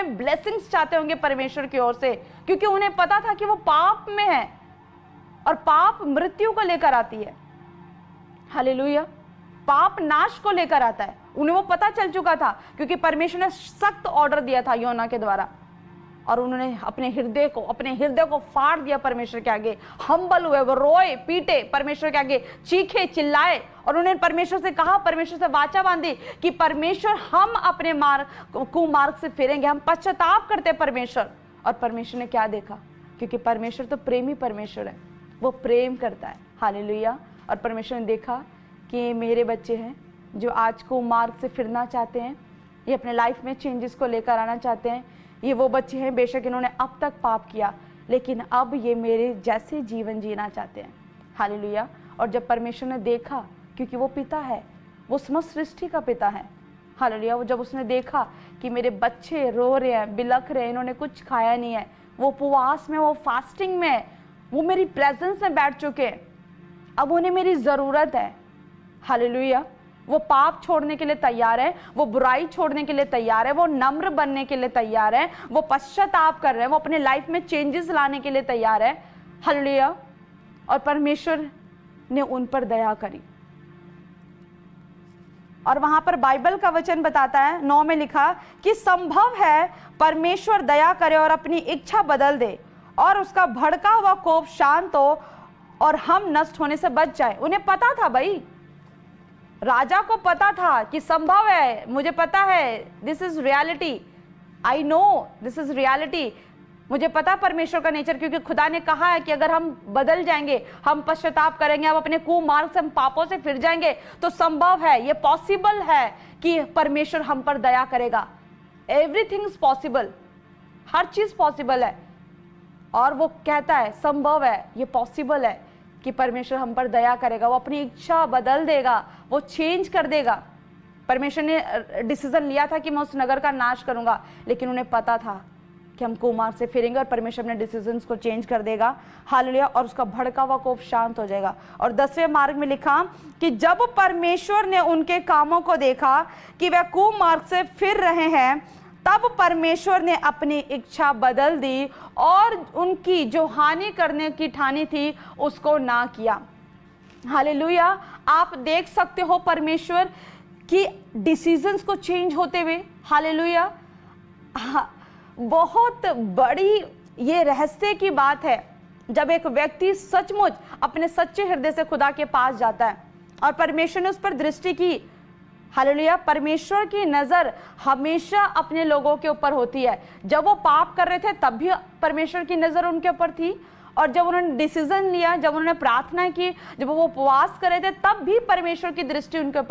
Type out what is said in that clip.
में ब्लेसिंग्स चाहते होंगे परमेश्वर की ओर से, क्योंकि उन्हें पता था कि वो पाप में है और पाप मृत्यु को लेकर आती है। हालेलुया। पाप नाश को लेकर आता है, उन्हें वो पता चल चुका था, क्योंकि परमेश्वर ने सख्त ऑर्डर दिया था योना के द्वारा, और उन्होंने अपने हृदय को फाड़ दिया परमेश्वर के आगे। हम्बल हुए, वो रोए पीटे परमेश्वर के आगे, चीखे चिल्लाए, और उन्होंने परमेश्वर से कहा, परमेश्वर से वाचा बांधी कि परमेश्वर हम अपने कुमार्ग से फिरेंगे, हम पश्चाताप करते परमेश्वर। और परमेश्वर ने क्या देखा, क्योंकि परमेश्वर तो प्रेमी परमेश्वर है, वो प्रेम करता है। हालेलुया। और परमेश्वर ने देखा कि ये मेरे बच्चे हैं जो आज कुमार्ग से फिरना चाहते हैं, ये अपने लाइफ में चेंजेस को लेकर आना चाहते हैं। ये वो बच्चे हैं, बेशक इन्होंने अब तक पाप किया, लेकिन अब ये मेरे जैसे जीवन जीना चाहते हैं। हालेलुया। और जब परमेश्वर ने देखा, क्योंकि वो पिता है, वो समस्त सृष्टि का पिता है। हालेलुया। वो जब उसने देखा कि मेरे बच्चे रो रहे हैं, बिलख रहे हैं, इन्होंने कुछ खाया नहीं है, वो उपवास में, वो फास्टिंग में, वो मेरी प्रेजेंस में बैठ चुके हैं, अब उन्हें मेरी जरूरत है। हालेलुया। वो पाप छोड़ने के लिए तैयार है, वो बुराई छोड़ने के लिए तैयार है, वो नम्र बनने के लिए तैयार है, वो पश्चाताप कर रहे हैं, वो अपने लाइफ में चेंजेस लाने के लिए तैयार है। हालेलुया। और परमेश्वर ने उन पर दया करी। और वहां पर बाइबल का वचन बताता है, 9 में लिखा कि संभव है परमेश्वर दया करे और अपनी इच्छा बदल दे और उसका भड़का हुआ कोप शांत हो और हम नष्ट होने से बच जाए। उन्हें पता था भाई, राजा को पता था कि संभव है, मुझे पता है, this is reality, I know this is reality, मुझे पता परमेश्वर का नेचर, क्योंकि खुदा ने कहा है कि अगर हम बदल जाएंगे, हम पश्चाताप करेंगे, हम अपने कुमार्ग से, हम पापों से फिर जाएंगे, तो संभव है, ये पॉसिबल है कि परमेश्वर हम पर दया करेगा। एवरीथिंग इज पॉसिबल, हर चीज पॉसिबल है। और वो कहता है संभव है, ये पॉसिबल है कि परमेश्वर हम पर दया करेगा, वो अपनी इच्छा बदल देगा, वो चेंज कर देगा। परमेश्वर ने डिसीजन लिया था कि मैं उस नगर का नाश करूंगा, लेकिन उन्हें पता था कि हम कुमार्ग से फिरेंगे और परमेश्वर अपने डिसीजंस को चेंज कर देगा। हालेलुया। और उसका भड़का हुआ कोप शांत हो जाएगा। और 10वें मार्ग में लिखा कि जब परमेश्वर ने उनके कामों को देखा कि वे कुमार्ग से फिर रहे हैं, तब परमेश्वर ने अपनी इच्छा बदल दी और उनकी जो हानि करने की ठानी थी उसको ना किया। हालेलुया। आप देख सकते हो परमेश्वर की डिसीजंस को चेंज होते हुए। हालेलुया। बहुत बड़ी ये रहस्य की बात है जब एक व्यक्ति सचमुच अपने सच्चे हृदय से खुदा के पास जाता है और परमेश्वर ने उस पर दृष्टि की। हालेलुया। परमेश्वर की नजर हमेशा अपने लोगों के ऊपर होती है। जब वो पाप कर रहे थे तब भी परमेश्वर की नजर उनके ऊपर थी, और जब उन्होंने डिसीजन लिया, जब उन्होंने प्रार्थना की, जब वो उपवास कर रहे थे, तब भी परमेश्वर की दृष्टि उनके ऊपर